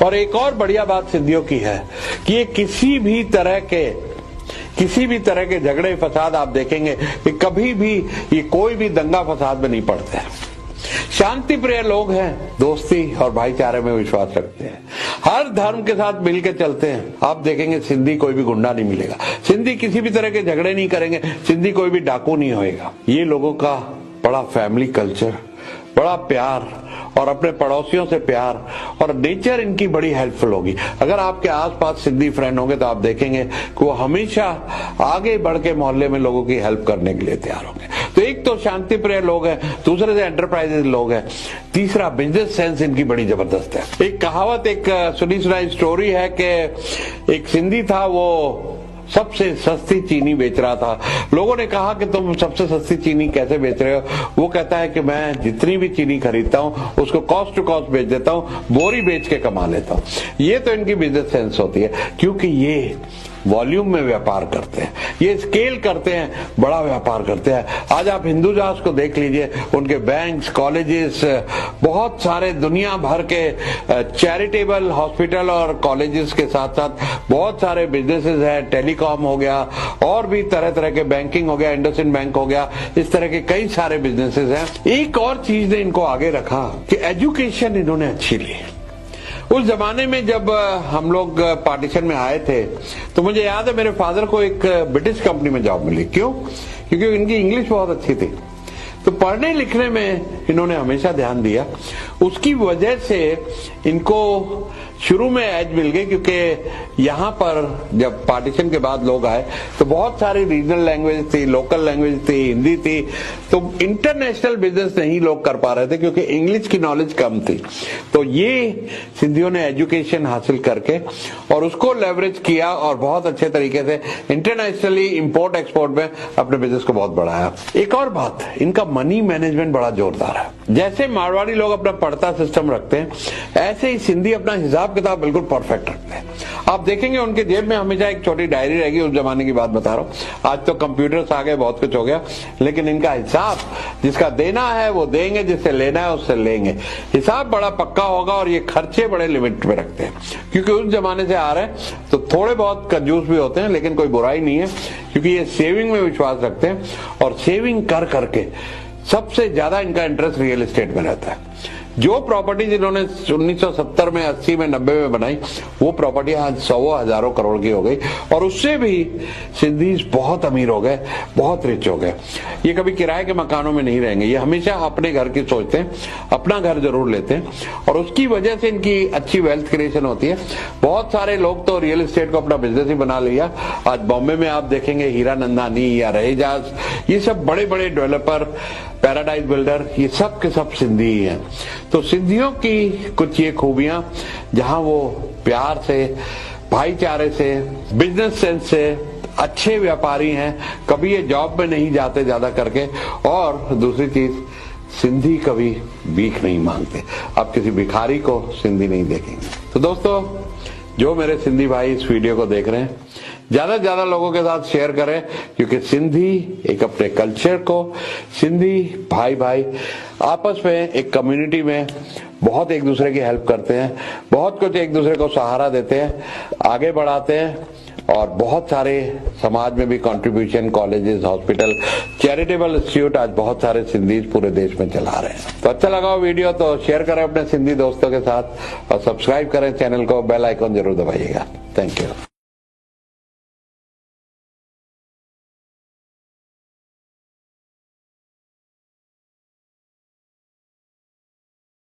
और एक और बढ़िया बात सिंधियों की है कि ये किसी भी तरह के झगड़े फसाद आप देखेंगे कि कभी भी ये कोई भी दंगा फसाद में नहीं पड़ते हैं। शांति प्रिय लोग हैं, दोस्ती और भाईचारे में विश्वास रखते हैं, हर धर्म के साथ मिलकर चलते हैं। आप देखेंगे सिंधी कोई भी गुंडा नहीं मिलेगा, सिंधी किसी भी तरह के झगड़े नहीं करेंगे, सिंधी कोई भी डाकू नहीं होएगा। ये लोगों का बड़ा फैमिली कल्चर, बड़ा प्यार और अपने पड़ोसियों से प्यार और नेचर इनकी बड़ी हेल्पफुल होगी। अगर आपके आसपास सिंधी फ्रेंड होंगे तो आप देखेंगे कि वो हमेशा आगे बढ़ के मोहल्ले में लोगों की हेल्प करने के लिए तैयार होंगे। तो एक तो शांति प्रिय लोग हैं, दूसरे से एंटरप्राइजेज लोग हैं, तीसरा बिजनेस सेंस इनकी बड़ी जबरदस्त है। एक कहावत, एक सुनी सुनाई स्टोरी है कि एक सिंधी था, वो सबसे सस्ती चीनी बेच रहा था। लोगों ने कहा कि तुम सबसे सस्ती चीनी कैसे बेच रहे हो? वो कहता है कि मैं जितनी भी चीनी खरीदता हूँ उसको कॉस्ट टू कॉस्ट बेच देता हूँ, बोरी बेच के कमा लेता हूँ। ये तो इनकी बिजनेस सेंस होती है, क्योंकि ये वॉल्यूम में व्यापार करते हैं, ये स्केल करते हैं, बड़ा व्यापार करते हैं। आज आप हिंदुजास को देख लीजिए, उनके बैंक्स, कॉलेजेस, बहुत सारे दुनिया भर के चैरिटेबल हॉस्पिटल और कॉलेजेस के साथ साथ बहुत सारे बिजनेसेस हैं। टेलीकॉम हो गया और भी तरह तरह के, बैंकिंग हो गया, इंडसइंड बैंक हो गया, इस तरह के कई सारे बिजनेसेस हैं। एक और चीज ने इनको आगे रखा कि एजुकेशन इन्होंने अच्छी ली। उस जमाने में जब हम लोग पार्टीशन में आए थे तो मुझे याद है मेरे फादर को एक ब्रिटिश कंपनी में जॉब मिली। क्यों? क्योंकि इनकी इंग्लिश बहुत अच्छी थी, तो पढ़ने लिखने में इन्होंने हमेशा ध्यान दिया। उसकी वजह से इनको शुरू में एज मिल गई, क्योंकि यहाँ पर जब पार्टीशन के बाद लोग आए तो बहुत सारी रीजनल लैंग्वेज थी, लोकल लैंग्वेज थी, हिंदी थी, तो इंटरनेशनल बिजनेस नहीं लोग कर पा रहे थे क्योंकि इंग्लिश की नॉलेज कम थी। तो ये सिंधियों ने एजुकेशन हासिल करके और उसको लेवरेज किया और बहुत अच्छे तरीके से इंटरनेशनली इंपोर्ट एक्सपोर्ट में अपने बिजनेस को बहुत बढ़ाया। एक और बात, इनका मनी मैनेजमेंट बड़ा जोरदार है। जैसे मारवाड़ी लोग अपना पड़ता सिस्टम रखते हैं, ऐसे ही सिंधी अपना हिसाब किताब बिल्कुल परफेक्ट रखते हैं। आप देखेंगे उनके जेब में हमेशा एक छोटी डायरी रहेगी। उस जमाने की बात बता रहा हूँ, आज तो कंप्यूटर्स आ गए, बहुत कुछ हो गया, लेकिन इनका हिसाब, जिसका देना है वो देंगे, जिससे लेना है उससे लेंगे। हिसाब बड़ा पक्का होगा और ये खर्चे बड़े लिमिट में रखते हैं, क्योंकि उस जमाने से आ रहे हैं। तो थोड़े बहुत कंजूस भी होते हैं, लेकिन कोई बुराई नहीं है, क्योंकि ये सेविंग में विश्वास रखते हैं और सेविंग कर करके सबसे ज्यादा इनका इंटरेस्ट रियल एस्टेट में रहता है। जो प्रॉपर्टी जिन्होंने 1970 में, 80 में, 90 में बनाई, वो प्रॉपर्टी आज 100 हजारों करोड़ की हो गई और उससे भी सिंधीज बहुत अमीर हो गए, बहुत रिच हो गए। ये कभी किराए के मकानों में नहीं रहेंगे, ये हमेशा अपने घर की सोचते हैं, अपना घर जरूर लेते हैं और उसकी वजह से इनकी अच्छी वेल्थ क्रिएशन होती है। बहुत सारे लोग तो रियल एस्टेट को अपना बिजनेस ही बना लिया। आज बॉम्बे में आप देखेंगे हीरा नंदानी या रहेजाज, ये सब बड़े बड़े डेवलपर, पैराडाइज बिल्डर, ये सब के सब सिंधी ही हैं। तो सिंधियों की कुछ ये खूबियां, जहां वो प्यार से, भाईचारे से, बिजनेस सेंस से अच्छे व्यापारी हैं, कभी ये जॉब में नहीं जाते ज्यादा करके, और दूसरी चीज, सिंधी कभी भीख नहीं मांगते। आप किसी भिखारी को सिंधी नहीं देखेंगे। तो दोस्तों, जो मेरे सिंधी भाई इस वीडियो को देख रहे हैं, ज्यादा से ज्यादा लोगों के साथ शेयर करें, क्योंकि सिंधी एक अपने कल्चर को, सिंधी भाई भाई आपस में एक कम्युनिटी में बहुत एक दूसरे की हेल्प करते हैं, बहुत कुछ एक दूसरे को सहारा देते हैं, आगे बढ़ाते हैं और बहुत सारे समाज में भी contribution, colleges, hospital, charitable institute आज बहुत सारे सिंधीज पूरे देश में चला रहे हैं। तो अच्छा लगा वीडियो तो शेयर करें अपने सिंधी दोस्तों के साथ और सब्सक्राइब करें चैनल को, बेल आइकॉन जरूर दबाइएगा। Thank you.